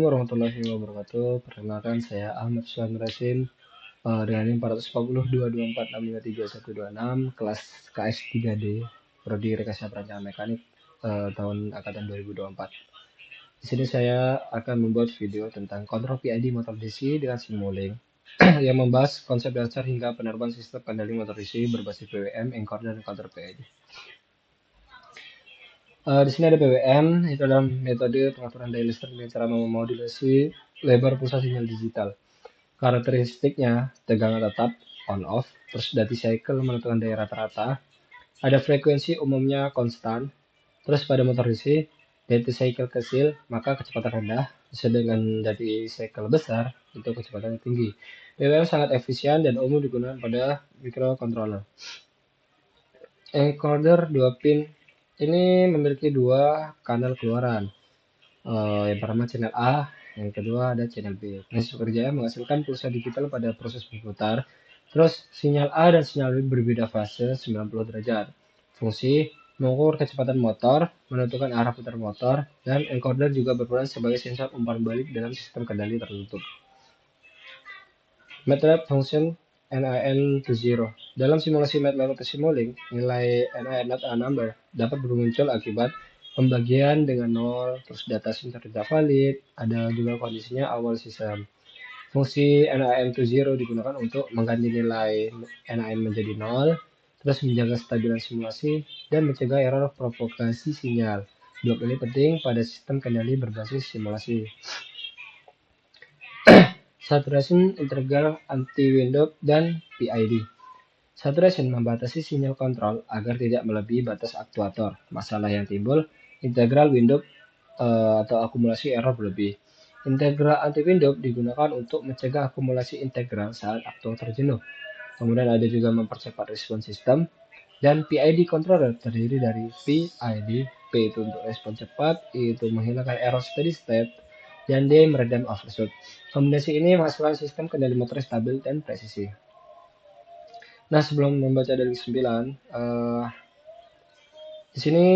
Warahmatullahi wabarakatuh. Perkenalkan saya Ahmad Syahn Rasim dengan NIM 4402246533126 kelas KS 3D Prodi Rekayasa Perancangan Mekanik tahun angkatan 2024. Di sini saya akan membuat video tentang kontrol PID motor DC dengan Simulink yang membahas konsep dasar hingga penerbangan sistem kendali motor DC berbasis PWM, encoder, dan kontrol PID. Di sini ada PWM, itu adalah metode pengaturan daya listrik dengan cara memodulasi lebar pulsa sinyal digital. Karakteristiknya tegangan tetap on off, terus duty cycle menentukan daya rata-rata, ada frekuensi umumnya konstan, terus pada motor DC duty cycle kecil maka kecepatan rendah, sedangkan duty cycle besar itu kecepatannya tinggi. PWM sangat efisien dan umum digunakan pada microcontroller. Encoder 2 pin ini memiliki dua kanal keluaran. Yang pertama channel A, yang kedua ada channel B. Prinsip kerjanya menghasilkan pulsa digital pada proses berputar. Terus sinyal A dan sinyal B berbeda fase 90 derajat. Fungsi mengukur kecepatan motor, menentukan arah putar motor, dan encoder juga berperan sebagai sensor umpan balik dalam sistem kendali tertutup. MATLAB function NIN20. Dalam simulasi MATLAB atau Simulink, nilai NIN not a number dapat bermuncul akibat pembagian dengan 0, terus data center tidak valid, ada juga kondisinya awal sistem. Fungsi NIN20 digunakan untuk mengganti nilai NIN menjadi 0, terus menjaga kestabilan simulasi, dan mencegah error propagasi sinyal. Blok ini penting pada sistem kendali berbasis simulasi. Saturation integral anti-window dan PID. Saturation membatasi sinyal kontrol agar tidak melebihi batas aktuator. Masalah yang timbul, integral window atau akumulasi error berlebih. Integral anti-window digunakan untuk mencegah akumulasi integral saat aktuator jenuh. Kemudian ada juga mempercepat respon sistem. Dan PID controller terdiri dari PID, P itu untuk respon cepat, I itu menghilangkan error steady state, dan D meredam overshoot. Kombinasi ini menghasilkan sistem kendali motor stabil dan presisi. Nah, sebelum membaca dari 9, di sini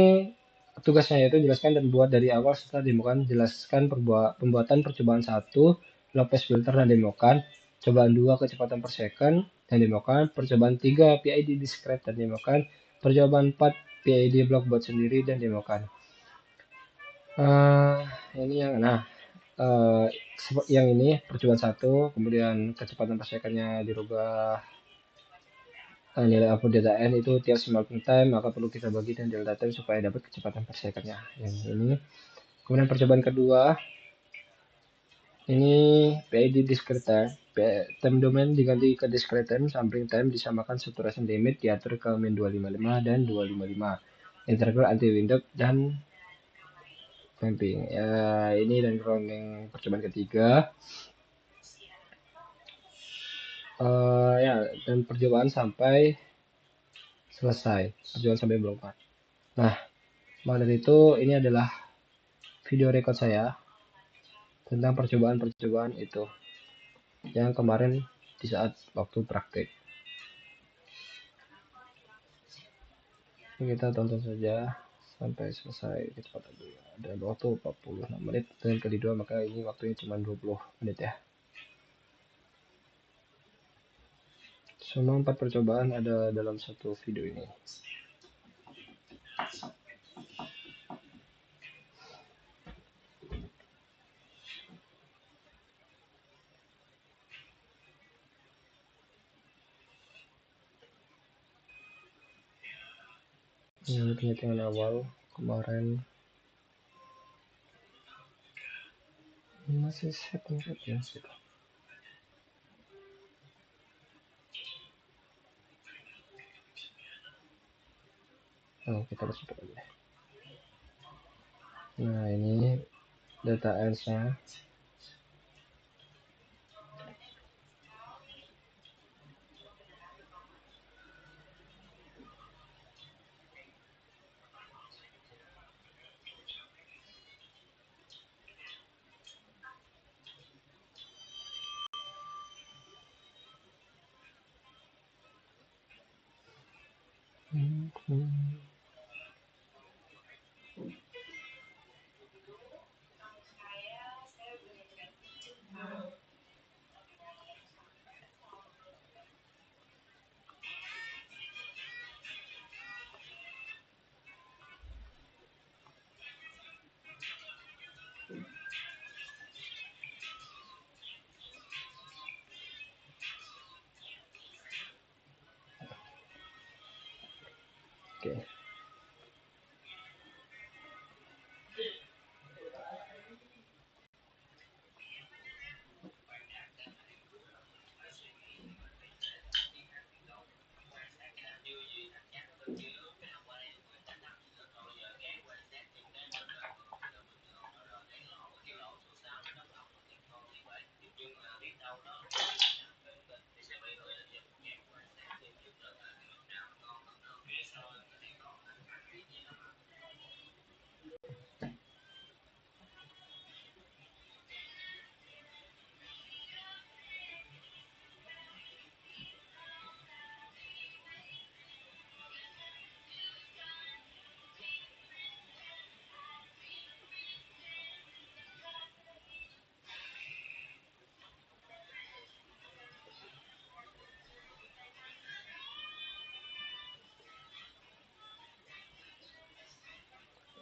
tugasnya yaitu jelaskan dan buat dari awal setelah demokan. Jelaskan pembuatan percobaan 1, low pass filter dan demokan. Cobaan 2, kecepatan per second dan demokan. Percobaan 3, PID discrete dan demokan. Percobaan 4, PID block buat sendiri dan demokan. Ini yang ini percobaan 1, kemudian kecepatan per secondnya dirubah nilai output data n itu tiap smelting time, maka perlu kita bagi dengan delta time supaya dapat kecepatan per secondnya. Yang ini. Kemudian percobaan kedua, ini PID discrete time. Time domain diganti ke discrete time, sampling time disamakan saturation limit diatur ke min 255 dan 255. Integral anti window dan clamping. Ya, ini dan grounding percobaan ketiga. Dan percobaan sampai selesai. Percobaan sampai block. Nah, maka dari itu ini adalah video record saya tentang percobaan-percobaan itu yang kemarin di saat waktu praktik. Kita tonton saja sampai selesai kecepatan dulu. Ada waktu 46 menit dan kedua maka ini waktunya cuma 20 menit ya. Semua 4 percobaan ada dalam satu video ini. Ini penghitungan awal kemarin masih setting ya. Kita harus cepat aja. Nah, ini data nya.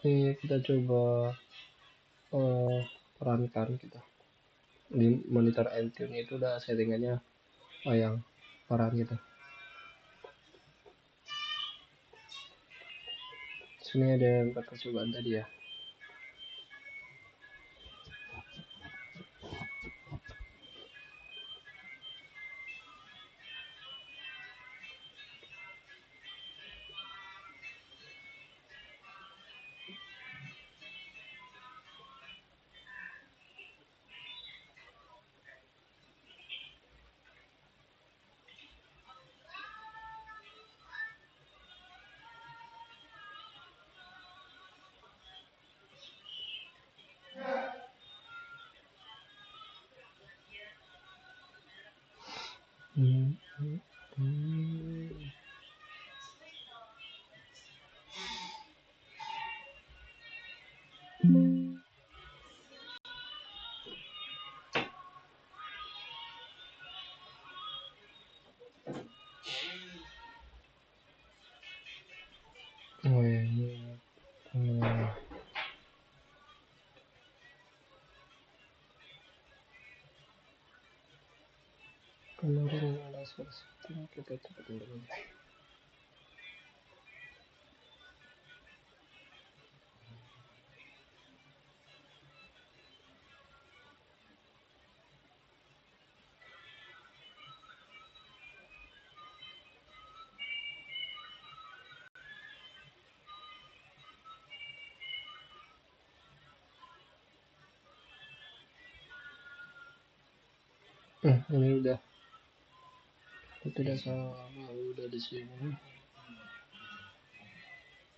Ini kita coba perankan kita di monitor Entune itu udah settingannya yang peran gitu. Sini ada 4 percobaan tadi ya. Oh ya, ini kemarin ada setting kita coba dulu. Ini udah tidak salah, udah di sini.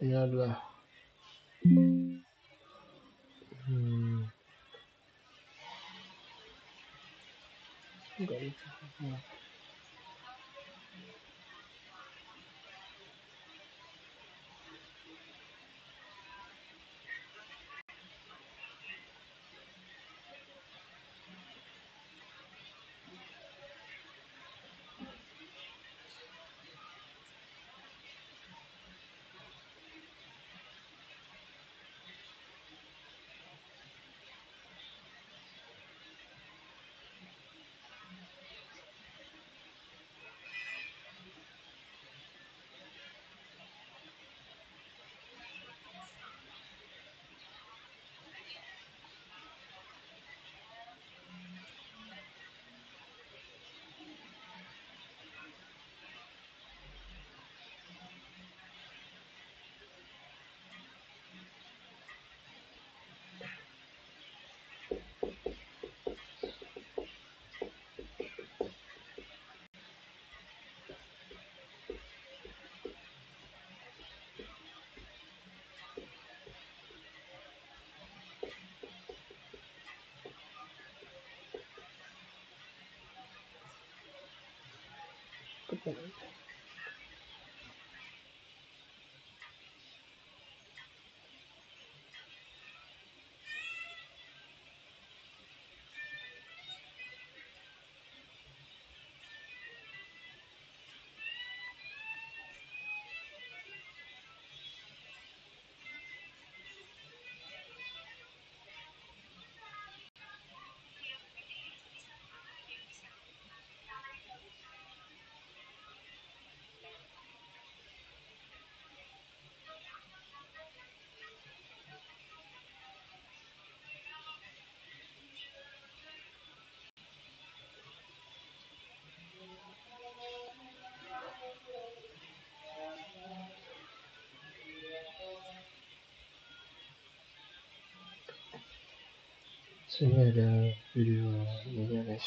Ini adalah enggak lucu. Sini ada video ini ya guys.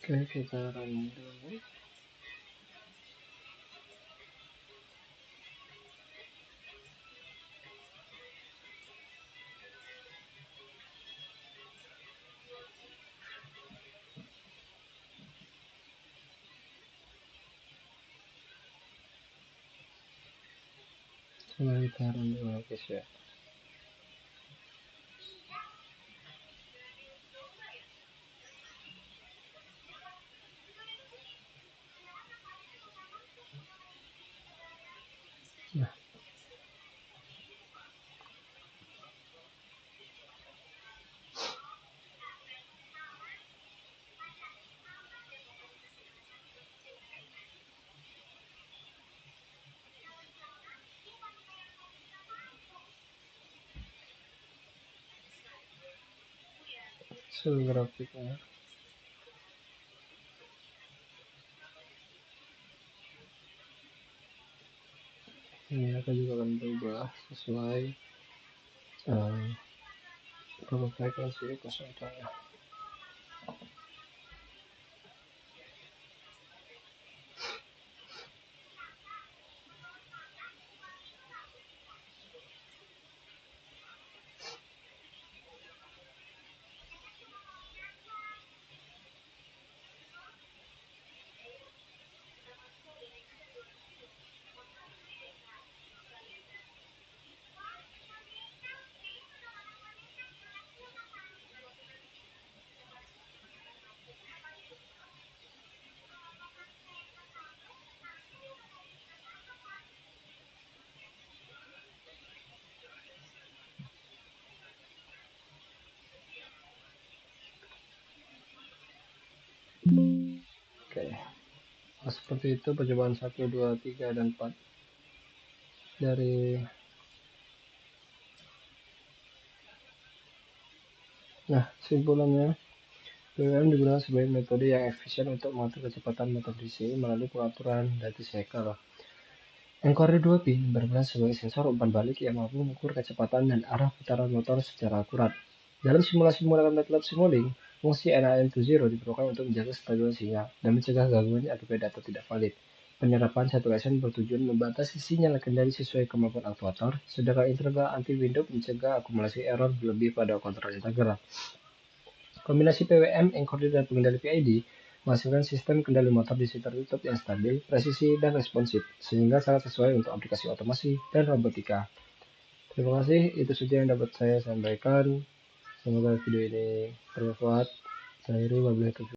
Oke, kita run dulu. Coba kita run dulu guys ya. Nah, grafiknya. Ini akan juga akan berubah sesuai frekuensi pesertanya. Oke. Nah, seperti itu percobaan 1, 2, 3, dan 4 dari. Nah, simpulannya, PWM digunakan sebagai metode yang efisien untuk mengatur kecepatan motor DC melalui pengaturan data cycle. Encoder 2 pin berperan sebagai sensor umpan balik yang mampu mengukur kecepatan dan arah putaran motor secara akurat. Dalam simulasi menggunakan MATLAB Simulink, fungsi NAM20 diperlukan untuk menjaga stabilitas sinyal dan mencegah gangguan akibat data tidak valid. Penerapan satu lesson bertujuan membatasi sinyal kendali sesuai kemampuan aktuator, sedangkan integral anti-window mencegah akumulasi error berlebih pada kontrol integral. Kombinasi PWM, encoder, dan pengendali PID menghasilkan sistem kendali motor DC tertutup yang stabil, presisi, dan responsif, sehingga sangat sesuai untuk aplikasi otomasi dan robotika. Terima kasih, itu saja yang dapat saya sampaikan. Semoga video ini bermanfaat. Saya Wabillahi taufiq.